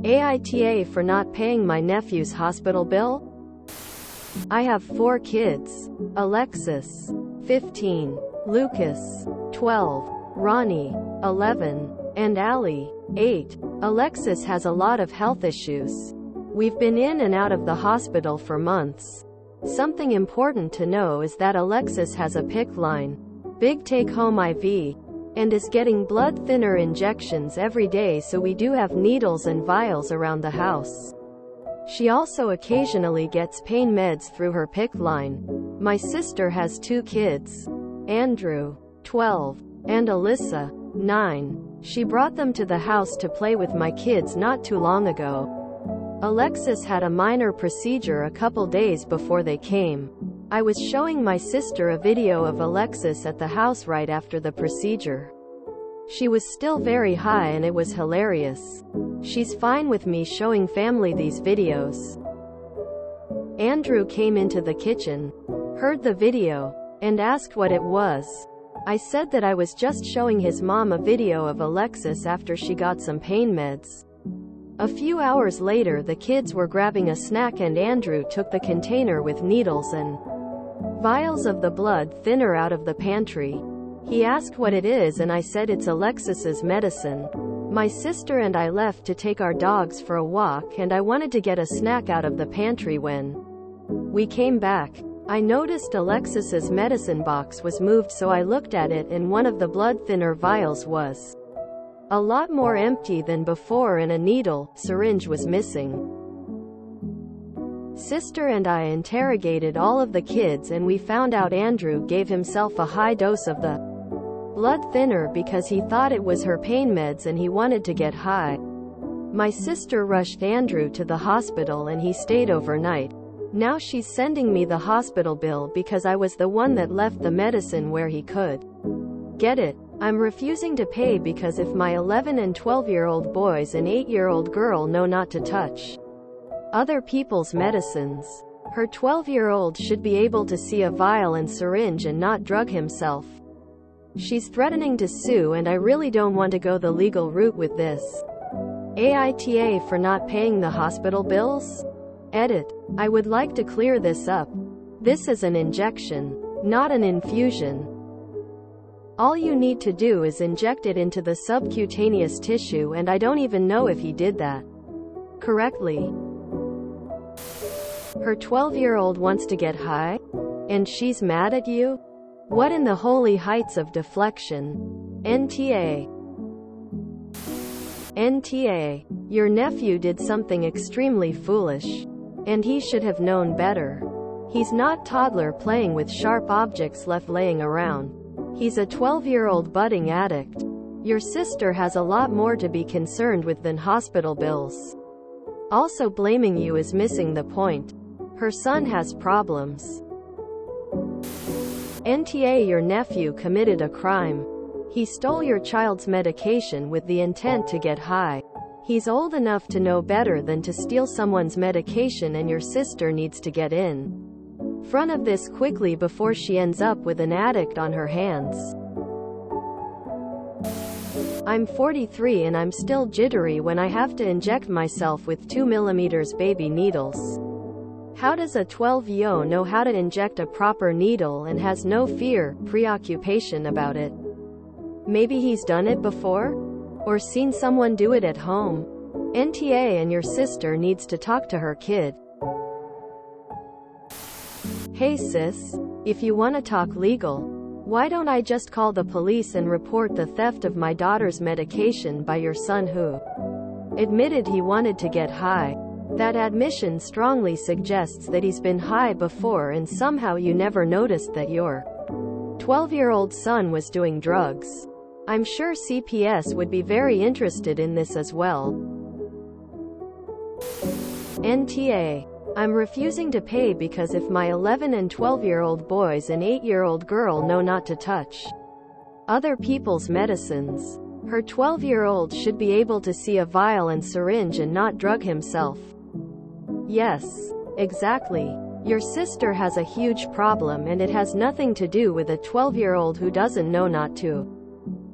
AITA for not paying my nephew's hospital bill? I have 4 kids. Alexis, 15, Lucas, 12, Ronnie, 11, and Allie, 8. Alexis has a lot of health issues. We've been in and out of the hospital for months. Something important to know is that Alexis has a PICC line, big take-home IV, and is getting blood thinner injections every day, so we do have needles and vials around the house. She also occasionally gets pain meds through her PICC line. My sister has 2 kids, Andrew, 12, and Alyssa, 9. She brought them to the house to play with my kids not too long ago. Alexis had a minor procedure a couple days before they came. I was showing my sister a video of Alexis at the house right after the procedure. She was still very high and it was hilarious. She's fine with me showing family these videos. Andrew came into the kitchen, heard the video, and asked what it was. I said that I was just showing his mom a video of Alexis after she got some pain meds. A few hours later, the kids were grabbing a snack and Andrew took the container with needles and vials of the blood thinner out of the pantry. He asked what it is and I said it's Alexis's medicine. My sister and I left to take our dogs for a walk and I wanted to get a snack out of the pantry. When we came back, I noticed Alexis's medicine box was moved, so I looked at it and one of the blood thinner vials was a lot more empty than before and a syringe was missing. Sister and I interrogated all of the kids and we found out Andrew gave himself a high dose of the blood thinner because he thought it was her pain meds and he wanted to get high. My sister rushed Andrew to the hospital and he stayed overnight. Now she's sending me the hospital bill because I was the one that left the medicine where he could get it. I'm refusing to pay because if my 11 and 12-year-old boys and 8-year-old girl know not to touch other people's medicines, her 12-year-old should be able to see a vial and syringe and not drug himself. She's threatening to sue and I really don't want to go the legal route with this. AITA for not paying the hospital bills? Edit. I would like to clear this up. This is an injection, not an infusion. All you need to do is inject it into the subcutaneous tissue, and I don't even know if he did that correctly. Her 12-year-old wants to get high? And she's mad at you? What in the holy heights of deflection? NTA. NTA. Your nephew did something extremely foolish. And he should have known better. He's not toddler playing with sharp objects left laying around. He's a 12-year-old budding addict. Your sister has a lot more to be concerned with than hospital bills. Also, blaming you is missing the point. Her son has problems. NTA. Your nephew committed a crime. He stole your child's medication with the intent to get high. He's old enough to know better than to steal someone's medication, and your sister needs to get in front of this quickly before she ends up with an addict on her hands. I'm 43 and I'm still jittery when I have to inject myself with 2mm baby needles. How does a 12-year-old know how to inject a proper needle and has no preoccupation about it? Maybe he's done it before? Or seen someone do it at home? NTA. And your sister needs to talk to her kid. Hey sis, if you want to talk legal, why don't I just call the police and report the theft of my daughter's medication by your son who admitted he wanted to get high? That admission strongly suggests that he's been high before and somehow you never noticed that your 12-year-old son was doing drugs. I'm sure CPS would be very interested in this as well. NTA. I'm refusing to pay because if my 11 and 12-year-old boys and 8-year-old girl know not to touch other people's medicines, her 12-year-old should be able to see a vial and syringe and not drug himself. Yes, exactly. Your sister has a huge problem and it has nothing to do with a 12-year-old who doesn't know not to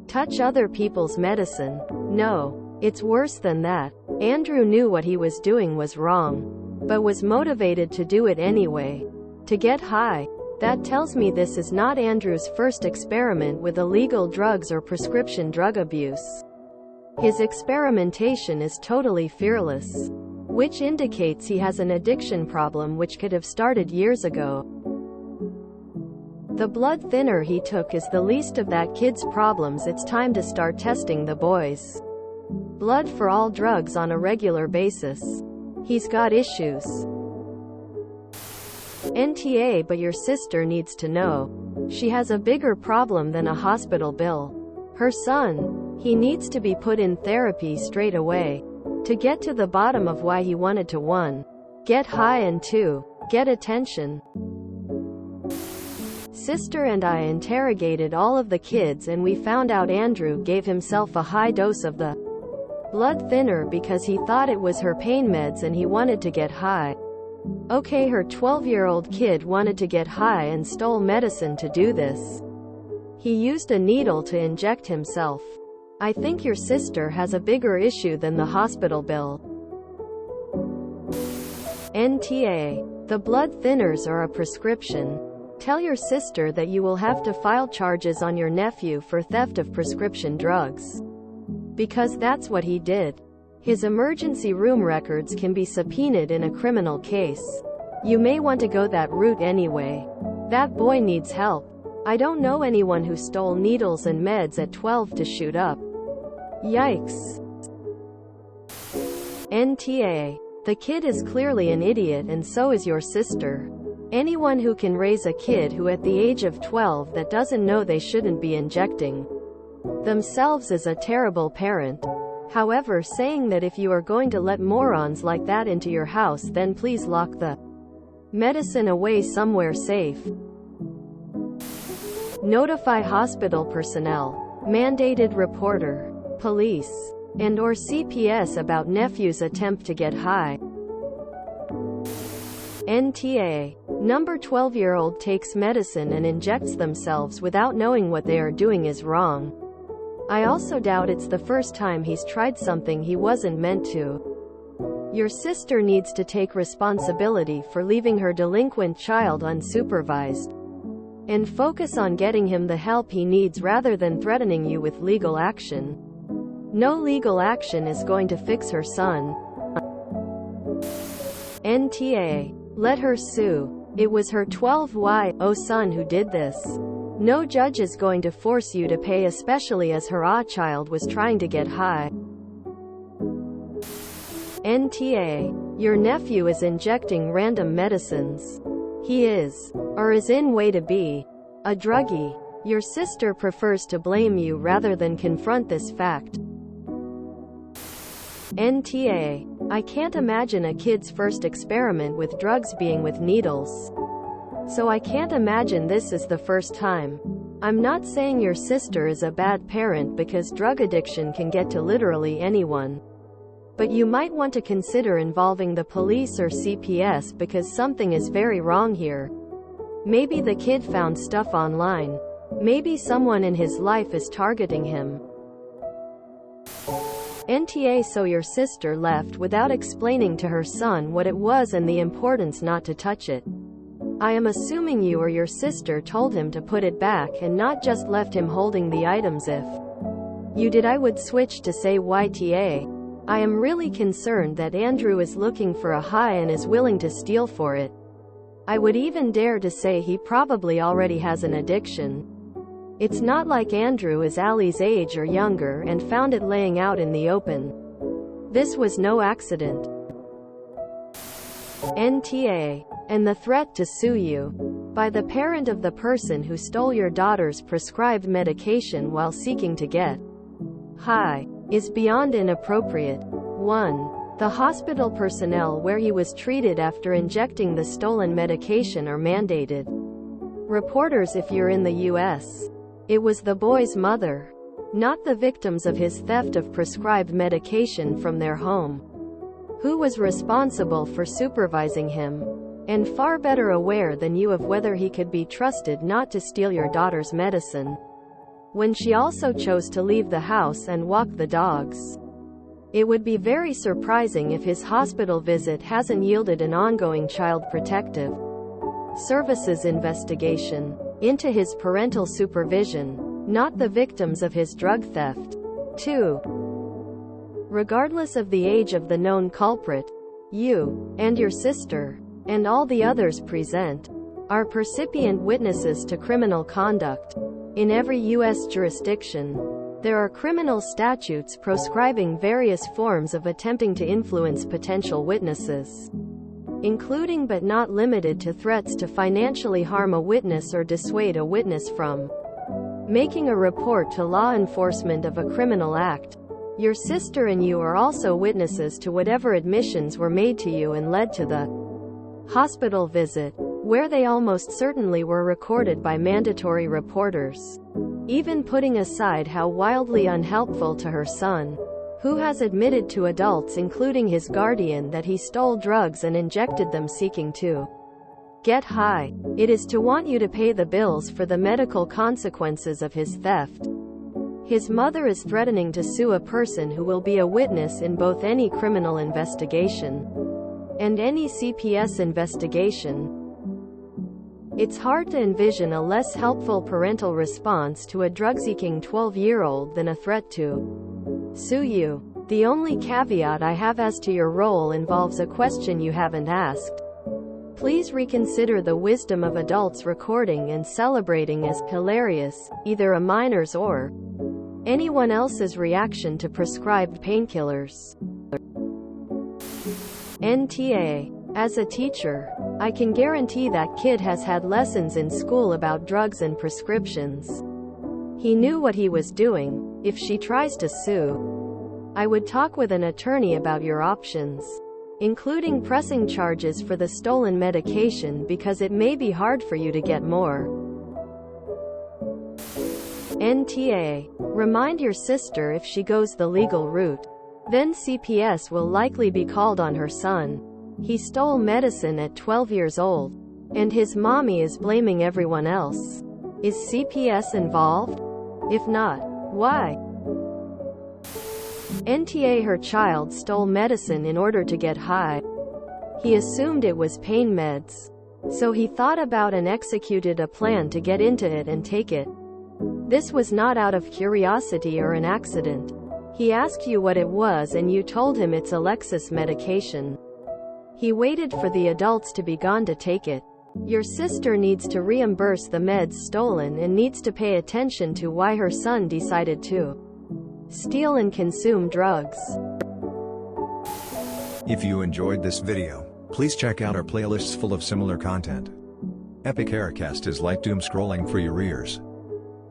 touch other people's medicine. No, it's worse than that. Andrew knew what he was doing was wrong, but was motivated to do it anyway. To get high. That tells me this is not Andrew's first experiment with illegal drugs or prescription drug abuse. His experimentation is totally fearless, which indicates he has an addiction problem which could have started years ago. The blood thinner he took is the least of that kid's problems. It's time to start testing the boys' blood for all drugs on a regular basis. He's got issues. NTA, but your sister needs to know. She has a bigger problem than a hospital bill. Her son, he needs to be put in therapy straight away. To get to the bottom of why he wanted to 1. Get high and 2. Get attention. Sister and I interrogated all of the kids and we found out Andrew gave himself a high dose of the blood thinner because he thought it was her pain meds and he wanted to get high. Okay, her 12-year-old kid wanted to get high and stole medicine to do this. He used a needle to inject himself. I think your sister has a bigger issue than the hospital bill. NTA. The blood thinners are a prescription. Tell your sister that you will have to file charges on your nephew for theft of prescription drugs. Because that's what he did. His emergency room records can be subpoenaed in a criminal case. You may want to go that route anyway. That boy needs help. I don't know anyone who stole needles and meds at 12 to shoot up. Yikes. NTA. The kid is clearly an idiot and so is your sister. Anyone who can raise a kid who at the age of 12 that doesn't know they shouldn't be injecting themselves is a terrible parent. However, saying that if you are going to let morons like that into your house, then please lock the medicine away somewhere safe. Notify hospital personnel, mandated reporter, police, and/or CPS about nephew's attempt to get high. NTA. Number 12-year-old takes medicine and injects themselves without knowing what they are doing is wrong. I also doubt it's the first time he's tried something he wasn't meant to. Your sister needs to take responsibility for leaving her delinquent child unsupervised and focus on getting him the help he needs rather than threatening you with legal action. No legal action is going to fix her son. NTA. Let her sue. It was her 12-year-old son who did this. No judge is going to force you to pay, especially as her child was trying to get high. NTA. Your nephew is injecting random medicines. He is, or is in way to be, a druggie. Your sister prefers to blame you rather than confront this fact. NTA. I can't imagine a kid's first experiment with drugs being with needles. So I can't imagine this is the first time. I'm not saying your sister is a bad parent because drug addiction can get to literally anyone. But you might want to consider involving the police or CPS because something is very wrong here. Maybe the kid found stuff online. Maybe someone in his life is targeting him. NTA. So your sister left without explaining to her son what it was and the importance not to touch it. I am assuming you or your sister told him to put it back and not just left him holding the items. If you did, I would switch to say YTA. I am really concerned that Andrew is looking for a high and is willing to steal for it. I would even dare to say he probably already has an addiction. It's not like Andrew is Allie's age or younger and found it laying out in the open. This was no accident. NTA. And the threat to sue you by the parent of the person who stole your daughter's prescribed medication while seeking to get high is beyond inappropriate. 1. The hospital personnel where he was treated after injecting the stolen medication are mandated reporters if you're in the U.S. It was the boy's mother, not the victims of his theft of prescribed medication from their home, who was responsible for supervising him, and far better aware than you of whether he could be trusted not to steal your daughter's medicine, when she also chose to leave the house and walk the dogs. It would be very surprising if his hospital visit hasn't yielded an ongoing Child Protective Services investigation into his parental supervision, not the victims of his drug theft. 2. Regardless of the age of the known culprit, you, and your sister, and all the others present, are percipient witnesses to criminal conduct. In every U.S. jurisdiction, there are criminal statutes proscribing various forms of attempting to influence potential witnesses, including but not limited to threats to financially harm a witness or dissuade a witness from making a report to law enforcement of a criminal act. Your sister and you are also witnesses to whatever admissions were made to you and led to the hospital visit, where they almost certainly were recorded by mandatory reporters. Even putting aside how wildly unhelpful to her son, who has admitted to adults including his guardian that he stole drugs and injected them seeking to get high, it is to want you to pay the bills for the medical consequences of his theft. His mother is threatening to sue a person who will be a witness in both any criminal investigation and any CPS investigation. It's hard to envision a less helpful parental response to a drug-seeking 12-year-old than a threat to sue you. The only caveat I have as to your role involves a question you haven't asked. Please reconsider the wisdom of adults recording and celebrating as hilarious either a minor's or anyone else's reaction to prescribed painkillers. NTA. As a teacher, I can guarantee that kid has had lessons in school about drugs and prescriptions. He knew what he was doing. If she tries to sue, I would talk with an attorney about your options, including pressing charges for the stolen medication because it may be hard for you to get more. NTA. Remind your sister if she goes the legal route. Then CPS will likely be called on her son. He stole medicine at 12 years old, and his mommy is blaming everyone else. Is CPS involved? If not, why? NTA. Her child stole medicine in order to get high. He assumed it was pain meds, so he thought about and executed a plan to get into it and take it. This was not out of curiosity or an accident. He asked you what it was and you told him it's Alexis medication. He waited for the adults to be gone to take it. Your sister needs to reimburse the meds stolen and needs to pay attention to why her son decided to steal and consume drugs. If you enjoyed this video, please check out our playlists full of similar content. Epic Aircast is like doom scrolling for your ears.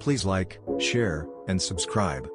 Please like, share, and subscribe.